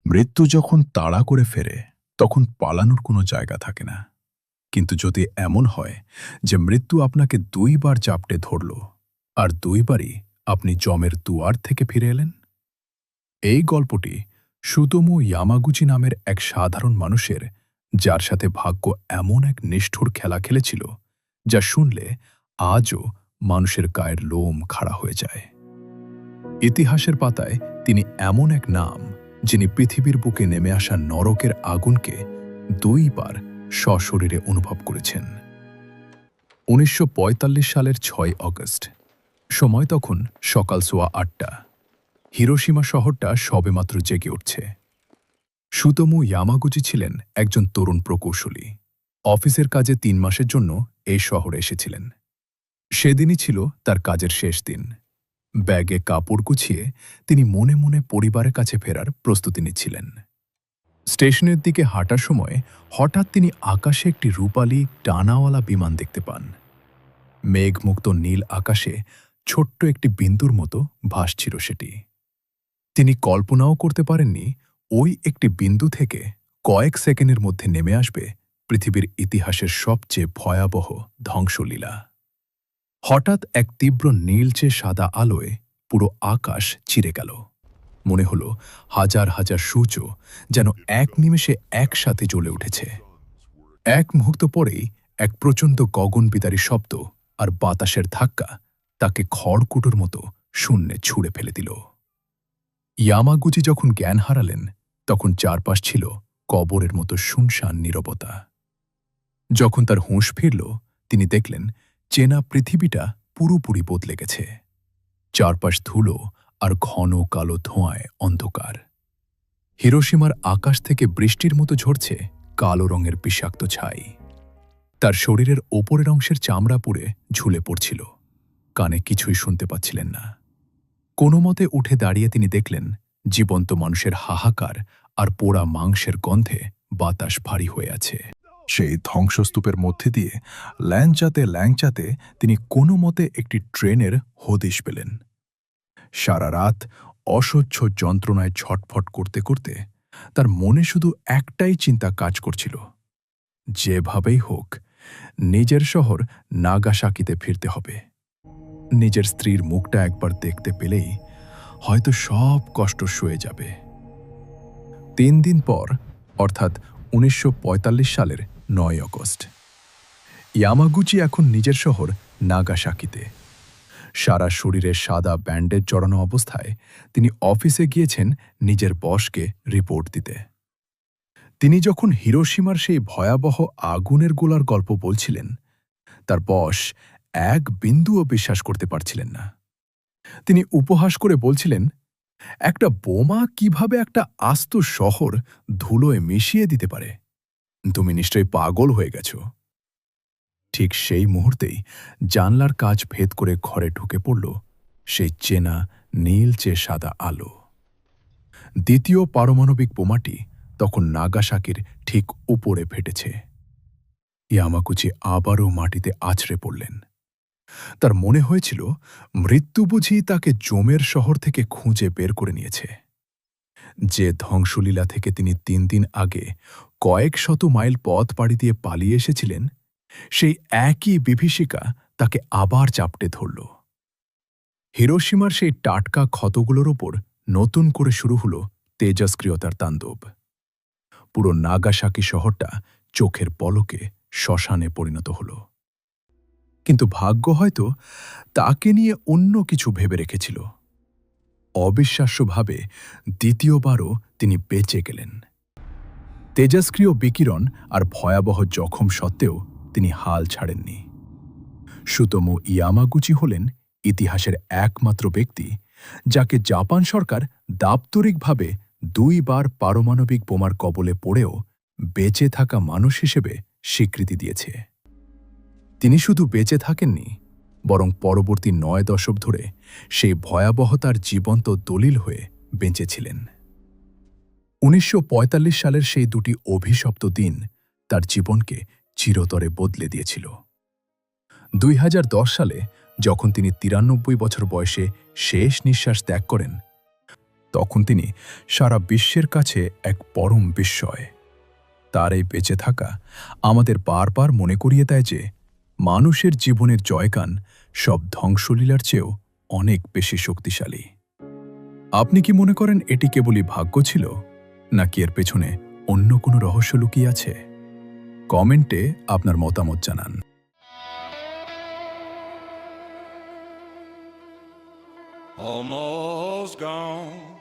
মৃত্যু যখন তাড়া করে ফেরে তখন পালানোর কোনো জায়গা থাকে না। কিন্তু যদি এমন হয় যে মৃত্যু আপনাকে ২ বার জাপটে ধরল আর ২ বারই আপনি যমের দুয়ার থেকে ফিরে এলেন। এই গল্পটি সুতোমু ইয়ামাগুচি নামের এক সাধারণ মানুষের, যার সাথে ভাগ্য এমন এক নিষ্ঠুর খেলা খেলেছিল যা শুনলে আজও মানুষের গায়ের লোম খাড়া হয়ে যায়। ইতিহাসের পাতায় তিনি এমন এক নাম যিনি পৃথিবীর বুকে নেমে আসা নরকের আগুনকে ২ বার সশরীরে অনুভব করেছেন। ১৯৪৫ সালের ৬ অগস্ট। সময় তখন সকাল ৮:১৮। হিরোশিমা শহরটা সবেমাত্র জেগে উঠছে। সুতোমু ইয়ামাগুচি ছিলেন একজন তরুণ প্রকৌশলী। অফিসের কাজে ৩ মাসের জন্য এই শহরে এসেছিলেন। সেদিনই ছিল তার কাজের শেষ দিন। ব্যাগে কাপড় গুছিয়ে তিনি মনে মনে পরিবারের কাছে ফেরার প্রস্তুতি নিচ্ছিলেন। স্টেশনের দিকে হাঁটার সময় হঠাৎ তিনি আকাশে একটি রূপালী ডানাওয়ালা বিমান দেখতে পান। মেঘমুক্ত নীল আকাশে ছোট্ট একটি বিন্দুর মতো ভাসছিল সেটি। তিনি কল্পনাও করতে পারেননি ওই একটি বিন্দু থেকে কয়েক সেকেন্ডের মধ্যে নেমে আসবে পৃথিবীর ইতিহাসের সবচেয়ে ভয়াবহ ধ্বংসলীলা। হঠাৎ এক তীব্র নীলচে সাদা আলোয় পুরো আকাশ চিরে গেল। মনে হল হাজার হাজার সূর্য যেন এক নিমেষে একসাথে জ্বলে উঠেছে। এক মুহূর্ত পরেই এক প্রচণ্ড গগনবিদারী শব্দ আর বাতাসের ধাক্কা তাকে খড়কুটোর মতো শূন্যে ছুঁড়ে ফেলে দিল। ইয়ামাগুচি যখন জ্ঞান হারালেন তখন চারপাশ ছিল কবরের মতো শুনশান নীরবতা। যখন তার হুঁশ ফিরল তিনি দেখলেন চেনা পৃথিবীটা পুরোপুরি বদলে গেছে। চারপাশ ধুলো আর ঘন কালো ধোঁয়ায় অন্ধকার। হিরোশিমার আকাশ থেকে বৃষ্টির মতো ঝরছে কালো রঙের বিষাক্ত ছাই। তার শরীরের ওপরের অংশের চামড়া পুড়ে ঝুলে পড়ছিল। কানে কিছুই শুনতে পাচ্ছিলেন না। কোনো মতে উঠে দাঁড়িয়ে তিনি দেখলেন জীবন্ত মানুষের হাহাকার আর পোড়া মাংসের গন্ধে বাতাস ভারী হয়ে আছে। সেই ধ্বংসস্তূপের মধ্যে দিয়ে ল্যাংচাতে ল্যাংচাতে তিনি কোনো মতে একটি ট্রেনের হদিশ পেলেন। সারা রাত অসহ্য যন্ত্রণায় ছটফট করতে করতে তার মনে শুধু একটাই চিন্তা কাজ করছিল, যেভাবেই হোক নিজের শহর নাগাসাকিতে ফিরতে হবে। নিজের স্ত্রীর মুখটা একবার দেখতে পেলেই হয়তো সব কষ্ট সয়ে যাবে। ৩ দিন পর অর্থাৎ ১৯৪৫ সালের ৯ অগস্ট। ইয়ামাগুচি এখন নিজের শহর নাগাসাকিতে। সারা শরীরে সাদা ব্যান্ডেজ জড়ানো অবস্থায় তিনি অফিসে গিয়েছেন নিজের বসকে রিপোর্ট দিতে। তিনি যখন হিরোশিমার সেই ভয়াবহ আগুনের গোলার গল্প বলছিলেন তার বস এক বিন্দুও বিশ্বাস করতে পারছিলেন না। তিনি উপহাস করে বলছিলেন, একটা বোমা কিভাবে একটা আস্ত শহর ধুলোয় মিশিয়ে দিতে পারে? তুমি নিশ্চয়ই পাগল হয়ে গেছ। ঠিক সেই মুহূর্তেই জানলার কাঁচ ভেদ করে ঘরে ঢুকে পড়ল সেই চেনা নীলচে সাদা আলো। দ্বিতীয় পারমাণবিক বোমাটি তখন নাগাসাকির ঠিক উপরে ফেটেছে। ইয়ামাগুচি আবারও মাটিতে আছড়ে পড়লেন। তার মনে হয়েছিল মৃত্যু বুঝি তাকে জমের শহর থেকে খুঁজে বের করে নিয়েছে। যে ধ্বংসলীলা থেকে তিনি ৩ দিন আগে কয়েক শত মাইল পথ পাড়ি দিয়ে পালিয়ে এসেছিলেন, সেই একই বিভীষিকা তাকে আবার চাপটে ধরল। হিরোশিমার সেই টাটকা ক্ষতগুলোর ওপর নতুন করে শুরু হল তেজস্ক্রিয়তার তাণ্ডব। পুরো নাগাসাকি শহরটা চোখের পলকে শ্মশানে পরিণত হল। কিন্তু ভাগ্য হয়তো তাকে নিয়ে অন্য কিছু ভেবে রেখেছিল। অবিশ্বাস্যভাবে দ্বিতীয়বারও তিনি বেঁচে গেলেন। তেজস্ক্রিয় বিকিরণ আর ভয়াবহ জখম সত্ত্বেও তিনি হাল ছাড়েননি। সুতোমু ইয়ামাগুচি হলেন ইতিহাসের একমাত্র ব্যক্তি যাকে জাপান সরকার দাপ্তরিকভাবে ২ বার পারমাণবিক বোমার কবলে পড়েও বেঁচে থাকা মানুষ হিসেবে স্বীকৃতি দিয়েছে। তিনি শুধু বেঁচে থাকেননি, বরং পরবর্তী ৯ দশক ধরে সেই ভয়াবহতার জীবন্ত দলিল হয়ে বেঁচেছিলেন। ১৯৪৫ সালের সেই দুটি অভিশপ্ত দিন তার জীবনকে চিরতরে বদলে দিয়েছিল। ২০১০ সালে যখন তিনি ৯৩ বছর বয়সে শেষ নিঃশ্বাস ত্যাগ করেন, তখন তিনি সারা বিশ্বের কাছে এক পরম বিস্ময়। তার এই বেঁচে থাকা আমাদের বারবার মনে করিয়ে দেয় যে মানুষের জীবনের জয়গান সব ধ্বংসলীলার চেয়েও অনেক বেশি শক্তিশালী। আপনি কি মনে করেন এটি কেবলই ভাগ্য ছিল, নাকি এর পেছনে অন্য কোনো রহস্য লুকিয়ে আছে? কমেন্টে আপনার মতামত জানান। Almost gone.